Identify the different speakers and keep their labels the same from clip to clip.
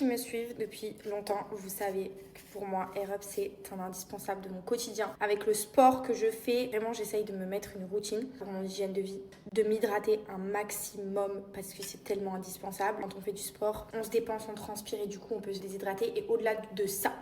Speaker 1: qui me suivent depuis longtemps, vous savez que pour moi, Air Up, c'est un indispensable de mon quotidien. Avec le sport que je fais, vraiment, j'essaye de me mettre une routine pour mon hygiène de vie, de m'hydrater un maximum parce que c'est tellement indispensable. Quand on fait du sport, on se dépense, on transpire et du coup, on peut se déshydrater. Et au-delà de ça,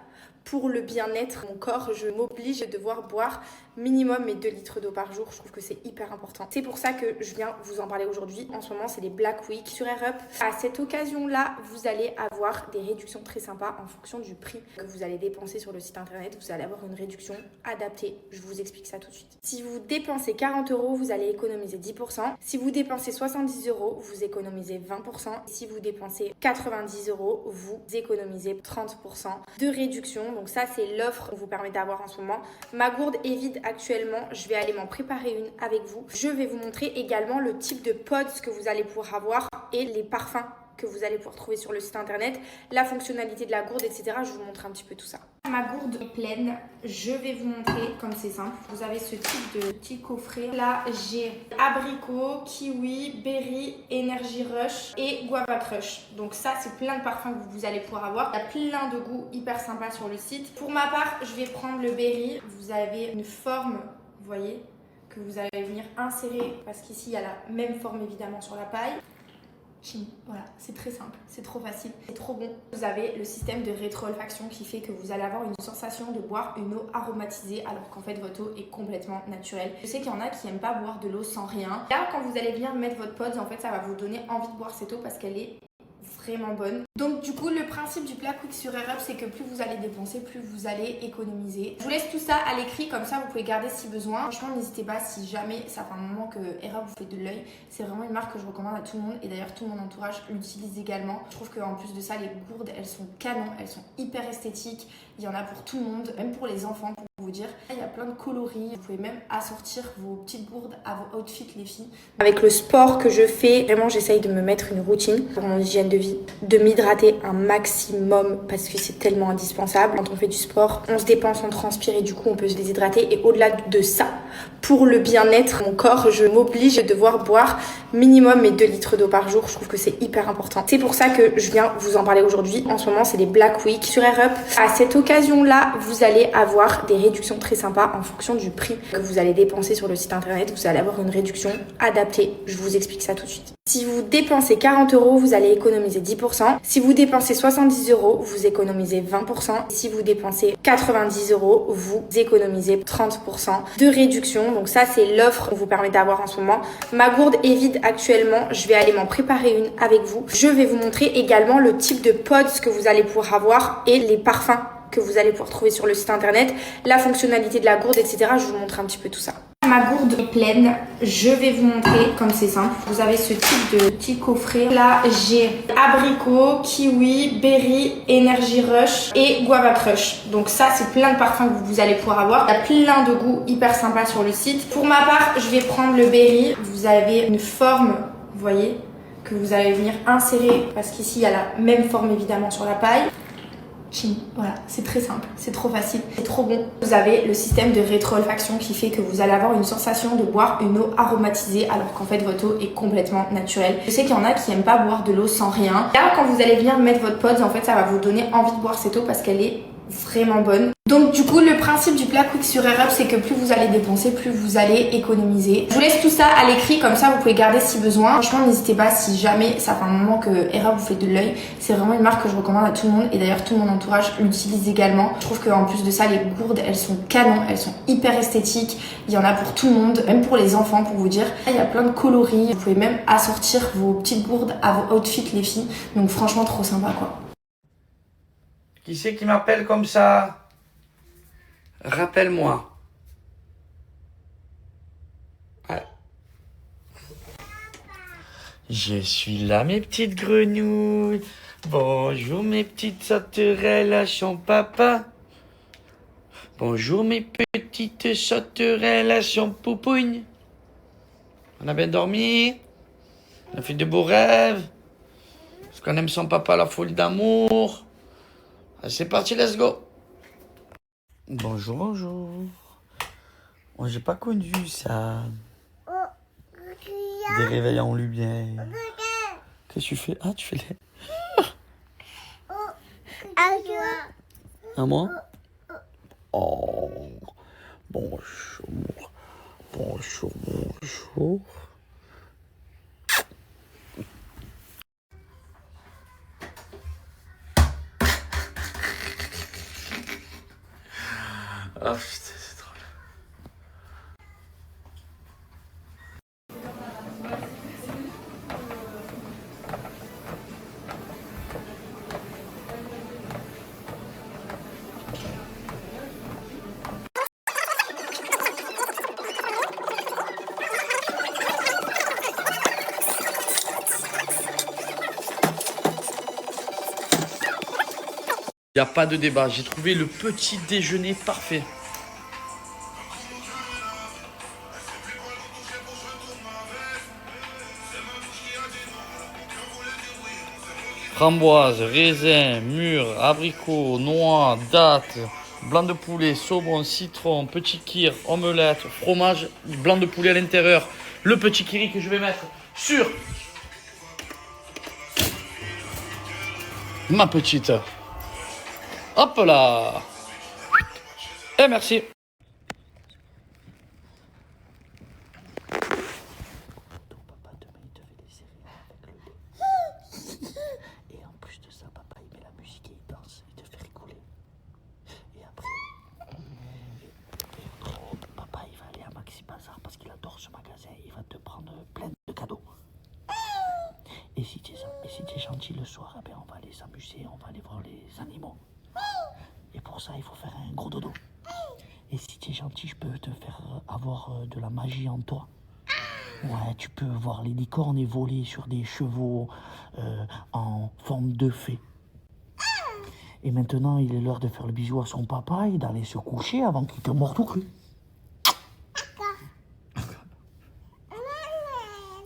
Speaker 1: pour le bien-être, mon corps, je m'oblige à devoir boire minimum mes 2 litres d'eau par jour. Je trouve que c'est hyper important. C'est pour ça que je viens vous en parler aujourd'hui. En ce moment, c'est les Black Week sur Air Up. À cette occasion-là, vous allez avoir des réductions très sympas en fonction du prix que vous allez dépenser sur le site internet. Vous allez avoir une réduction adaptée. Je vous explique ça tout de suite. Si vous dépensez 40 €, vous allez économiser 10%. Si vous dépensez 70 €, vous économisez 20%. Si vous dépensez 90 €, vous économisez 30% de réduction. Donc ça, c'est l'offre qu'on vous permet d'avoir en ce moment. Ma gourde est vide actuellement. Je vais aller m'en préparer une avec vous. Je vais vous montrer également le type de pods que vous allez pouvoir avoir et les parfums que vous allez pouvoir trouver sur le site internet, la fonctionnalité de la gourde, etc. Je vous montre un petit peu tout ça. Ma gourde est pleine. Je vais vous montrer comme c'est simple. Vous avez ce type de petit coffret. Là, j'ai abricot, kiwi, berry, energy rush et guava crush. Donc ça, c'est plein de parfums que vous allez pouvoir avoir. Il y a plein de goûts hyper sympas sur le site. Pour ma part, je vais prendre le berry. Vous avez une forme, vous voyez, que vous allez venir insérer parce qu'ici, il y a la même forme évidemment sur la paille. Voilà, c'est très simple, c'est trop facile, c'est trop bon. Vous avez le système de rétro-olfaction qui fait que vous allez avoir une sensation de boire une eau aromatisée alors qu'en fait votre eau est complètement naturelle. Je sais qu'il y en a qui n'aiment pas boire de l'eau sans rien. Là, quand vous allez venir mettre votre pod, en fait ça va vous donner envie de boire cette eau parce qu'elle est vraiment bonne. Donc du coup, le principe du Black Week sur Air Up, c'est que plus vous allez dépenser, plus vous allez économiser. Je vous laisse tout ça à l'écrit, comme ça vous pouvez garder si besoin. Franchement, n'hésitez pas, si jamais ça fait un moment que Air Up vous fait de l'œil, c'est vraiment une marque que je recommande à tout le monde et d'ailleurs tout mon entourage l'utilise également. Je trouve qu'en plus de ça, les gourdes, elles sont canon, elles sont hyper esthétiques. Il y en a pour tout le monde, même pour les enfants, pour vous dire. Il y a plein de coloris, vous pouvez même assortir vos petites gourdes à vos outfits les filles. Avec le sport que je fais, vraiment j'essaye de me mettre une routine pour mon hygiène de vie, de m'hydrater un maximum parce que c'est tellement indispensable. Quand on fait du sport, on se dépense, on transpire et du coup on peut se déshydrater. Et au-delà de ça, pour le bien-être, mon corps, je m'oblige à devoir boire minimum mes 2 litres d'eau par jour. Je trouve que c'est hyper important. C'est pour ça que je viens vous en parler aujourd'hui. En ce moment, c'est les Black Week sur Air Up. À cette occasion-là, vous allez avoir des réductions très sympas en fonction du prix que vous allez dépenser sur le site internet. Vous allez avoir une réduction adaptée. Je vous explique ça tout de suite. Si vous dépensez 40 €, vous allez économiser 10%. Si vous dépensez 70 €, vous économisez 20%. Si vous dépensez 90 €, vous économisez 30% de réduction. Donc ça, c'est l'offre qu'on vous permet d'avoir en ce moment. Ma gourde est vide actuellement. Je vais aller m'en préparer une avec vous. Je vais vous montrer également le type de pods que vous allez pouvoir avoir et les parfums que vous allez pouvoir trouver sur le site internet, la fonctionnalité de la gourde, etc. Je vous montre un petit peu tout ça. Ma gourde est pleine. Je vais vous montrer comme c'est simple. Vous avez ce type de petit coffret. Là, j'ai abricot, kiwi, berry, energy rush et guava crush. Donc ça, c'est plein de parfums que vous allez pouvoir avoir. Il y a plein de goûts hyper sympas sur le site. Pour ma part, je vais prendre le berry. Vous avez une forme, vous voyez, que vous allez venir insérer parce qu'ici, il y a la même forme évidemment sur la paille. Voilà, c'est très simple, c'est trop facile, c'est trop bon. Vous avez le système de rétro-olfaction qui fait que vous allez avoir une sensation de boire une eau aromatisée alors qu'en fait votre eau est complètement naturelle. Je sais qu'il y en a qui n'aiment pas boire de l'eau sans rien. Là, quand vous allez venir mettre votre pod, en fait ça va vous donner envie de boire cette eau parce qu'elle est vraiment bonne. Donc du coup, le principe du Black Week sur Air Up, c'est que plus vous allez dépenser, plus vous allez économiser. Je vous laisse tout ça à l'écrit, comme ça vous pouvez garder si besoin. Franchement, n'hésitez pas, si jamais ça fait un moment que Air Up vous fait de l'œil, c'est vraiment une marque que je recommande à tout le monde et d'ailleurs tout mon entourage l'utilise également. Je trouve qu'en plus de ça, les gourdes, elles sont canon, elles sont hyper esthétiques. Il y en a pour tout le monde, même pour les enfants, pour vous dire. Il y a plein de coloris, vous pouvez même assortir vos petites gourdes à vos outfits les filles. Donc franchement, trop sympa quoi.
Speaker 2: Qui c'est qui m'appelle comme ça? Rappelle-moi. Ah. Je suis là, mes petites grenouilles. Bonjour, mes petites sauterelles à son papa. Bonjour, mes petites sauterelles à son poupougne. On a bien dormi? On a fait de beaux rêves? Parce qu'on aime son papa à la folie d'amour. Allez, c'est parti, let's go. Bonjour, bonjour. Oh, j'ai pas connu ça. Des réveils en lumière. Qu'est-ce que tu fais? Ah, tu fais les... À moi? Oh, bonjour. Bonjour, bonjour. Ah putain, c'est trop bien. Il n'y a pas de débat, j'ai trouvé le petit déjeuner parfait. Framboise, raisin, mûre, abricot, noix, dattes, blanc de poulet, saumon, citron, petit kir, omelette, fromage, blanc de poulet à l'intérieur. Le petit kiri que je vais mettre sur ma petite. Hop là. Et merci. Papa, demain, il te fait des céréales avec le lait. Et en plus de ça, papa, il met la musique et il danse. Il te fait rigoler. Et après, papa, il va aller à Maxi Bazar parce qu'il adore ce magasin. Il va te prendre plein de cadeaux. Et si tu es gentil le soir, eh bien, on va aller s'amuser, on va aller voir les animaux. Et pour ça, il faut faire un gros dodo. Et si tu es gentil, je peux te faire avoir de la magie en toi. Ouais, tu peux voir les licornes et voler sur des chevaux en forme de fée. Et maintenant, il est l'heure de faire le bisou à son papa et d'aller se coucher avant qu'il te morde tout cru.